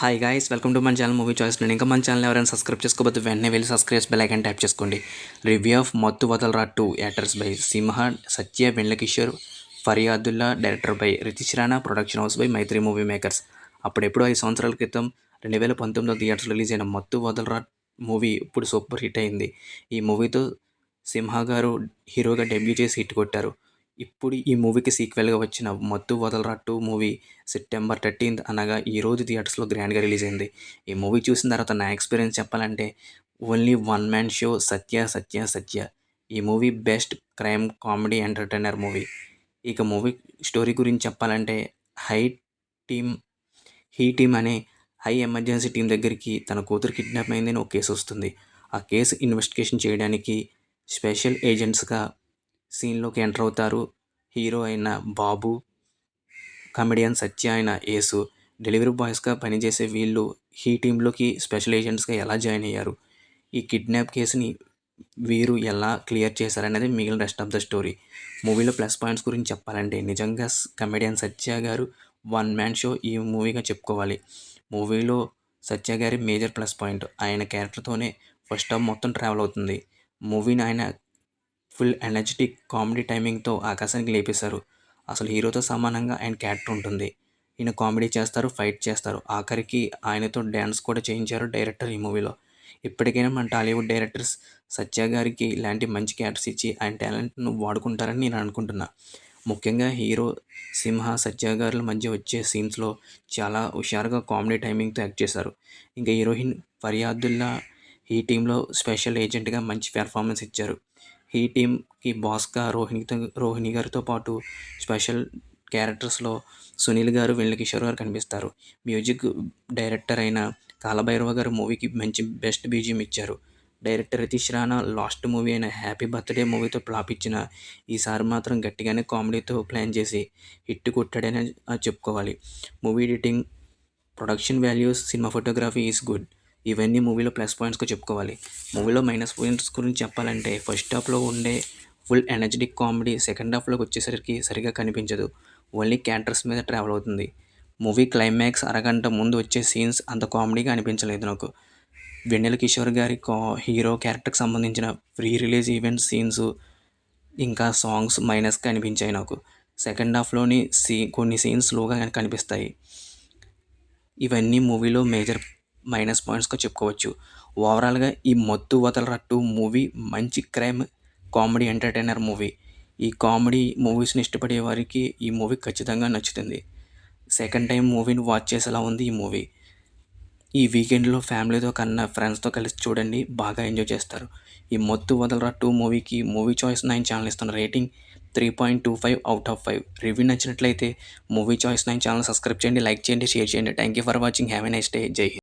Hi guys welcome to మన channel movie choice. నేను ఇంకా మన ఛానల్ ఎవరైనా సబ్స్క్రైబ్ చేసుకోకపోతే వెంటనే వెళ్ళి సబ్స్క్రైబ్ బెల్ ఐకాన్ ట్యాప్ చేసుకోండి. Review of Mathu Vadalara 2 actors by Simha, Satya, Vennela Kishore, Faria Abdullah, director by Ritesh Rana, production house by Mythri movie makers. అప్పుడెప్పుడు 5 సంవత్సరాల క్రితం 2019లో థియేటర్స్ రిలీజ్ అయిన మత్తు వదలరా మూవీ ఇప్పుడు సూపర్ హిట్ అయింది. ఈ మూవీతో సింహ గారు హీరోగా డెబ్యూ చేసి హిట్ కొట్టారు. ఇప్పుడు ఈ మూవీకి సీక్వెల్గా వచ్చిన మత్తు వదలరా 2 మూవీ సెప్టెంబర్ 13th అనగా ఈరోజు థియేటర్స్లో గ్రాండ్గా రిలీజ్ అయింది. ఈ మూవీ చూసిన తర్వాత నా ఎక్స్పీరియన్స్ చెప్పాలంటే only one man show Satya Satya Satya. ఈ movie best crime comedy entertainer movie. ఇక మూవీ స్టోరీ గురించి చెప్పాలంటే హై టీమ్ హీ టీమ్ అనే హై ఎమర్జెన్సీ టీం దగ్గరికి తన కూతురు కిడ్నాప్ అయిందని ఒక కేసు వస్తుంది. ఆ కేసు ఇన్వెస్టిగేషన్ చేయడానికి స్పెషల్ ఏజెంట్స్గా సీన్లోకి ఎంటర్ అవుతారు హీరో అయిన బాబు, కమెడియన్ సత్య అయిన యేసు. డెలివరీ బాయ్స్గా పనిచేసే వీళ్ళు ఈ టీంలోకి స్పెషల్ ఏజెంట్స్గా ఎలా జాయిన్ అయ్యారు, ఈ కిడ్నాప్ కేసుని వీరు ఎలా క్లియర్ చేశారనేది మిగిలిన రెస్ట్ ఆఫ్ ద స్టోరీ. మూవీలో ప్లస్ పాయింట్స్ గురించి చెప్పాలంటే నిజంగా కమెడియన్ సత్య గారు వన్ మ్యాన్ షో ఈ మూవీగా చెప్పుకోవాలి. మూవీలో సత్య గారి మేజర్ ప్లస్ పాయింట్ ఆయన క్యారెక్టర్తోనే ఫస్ట్ హాఫ్ మొత్తం ట్రావెల్ అవుతుంది. మూవీని ఆయన ఫుల్ ఎనర్జెటిక్ కామెడీ టైమింగ్తో ఆకాశానికి లేపేశారు. అసలు హీరోతో సమానంగా ఆయన క్యారెక్టర్ ఉంటుంది. ఈయన కామెడీ చేస్తారు, ఫైట్ చేస్తారు, ఆఖరికి ఆయనతో డ్యాన్స్ కూడా చేయించారు డైరెక్టర్ ఈ మూవీలో. ఇప్పటికైనా మన టాలీవుడ్ డైరెక్టర్స్ సత్య గారికి ఇలాంటి మంచి క్యారెక్టర్స్ ఇచ్చి ఆయన టాలెంట్ను వాడుకుంటారని నేను అనుకుంటున్నా. ముఖ్యంగా హీరో సింహ, సత్య గారుల మధ్య వచ్చే సీన్స్లో చాలా హుషారుగా కామెడీ టైమింగ్తో యాక్ట్ చేశారు. ఇంకా హీరోయిన్ ఫరియాదుల్లా ఈ టీంలో స్పెషల్ ఏజెంట్గా మంచి పెర్ఫార్మెన్స్ ఇచ్చారు. ఈ టీంకి బాస్గా రోహిణి గారితో పాటు స్పెషల్ క్యారెక్టర్స్లో సునీల్ గారు, వెంకటేశ్వర గారు కనిపిస్తారు. మ్యూజిక్ డైరెక్టర్ అయిన కాలభైరవ గారు మూవీకి మంచి బెస్ట్ బీజిఎం ఇచ్చారు. డైరెక్టర్ రితిష్ రాణా లాస్ట్ మూవీ అయిన హ్యాపీ బర్త్డే మూవీతో ఫ్లాప్ ఇచ్చిన ఈసారి మాత్రం గట్టిగానే కామెడీతో ప్లాన్ చేసి హిట్ కొట్టాడని చెప్పుకోవాలి. Movie editing, production values, cinema photography is good. ఇవన్నీ మూవీలో ప్లస్ పాయింట్స్గా చెప్పుకోవాలి. మూవీలో మైనస్ పాయింట్స్ గురించి చెప్పాలంటే ఫస్ట్ హాఫ్లో ఉండే ఫుల్ ఎనర్జెటిక్ కామెడీ సెకండ్ హాఫ్లోకి వచ్చేసరికి సరిగా కనిపించదు. ఓన్లీ క్యారెక్టర్స్ మీద ట్రావెల్ అవుతుంది. మూవీ క్లైమాక్స్ అరగంట ముందు వచ్చే సీన్స్ అంత కామెడీగా అనిపించలేదు నాకు. వెన్నెల కిషోర్ గారి హీరో క్యారెక్టర్కి సంబంధించిన ప్రీ రిలీజ్ ఈవెంట్ సీన్స్ ఇంకా సాంగ్స్ మైనస్గా అనిపించాయి నాకు. సెకండ్ హాఫ్లోని కొన్ని సీన్స్ స్లోగా కనిపిస్తాయి. ఇవన్నీ మూవీలో మేజర్ మైనస్ పాయింట్స్గా చెప్పుకోవచ్చు. ఓవరాల్గా ఈ మత్తు వదలరా 2 మూవీ మంచి క్రైమ్ కామెడీ ఎంటర్టైనర్ మూవీ. ఈ కామెడీ మూవీస్ని ఇష్టపడే వారికి ఈ మూవీ ఖచ్చితంగా నచ్చుతుంది. సెకండ్ టైం మూవీని వాచ్ చేసేలా ఉంది ఈ మూవీ. ఈ వీకెండ్లో ఫ్యామిలీతో కన్నా ఫ్రెండ్స్తో కలిసి చూడండి, బాగా ఎంజాయ్ చేస్తారు. ఈ మత్తు వదలరా 2 మూవీకి మూవీ చాయిస్ 9 ఛానల్ ఇస్తున్న రేటింగ్ 3.25/5. రివ్యూ నచ్చినట్లయితే మూవీ చాయిస్ 9 ఛానల్ సబ్స్క్రైబ్ చేయండి, లైక్ చేయండి, షేర్ చేయండి. Thank you for watching. Have a nice day. జై హింద్.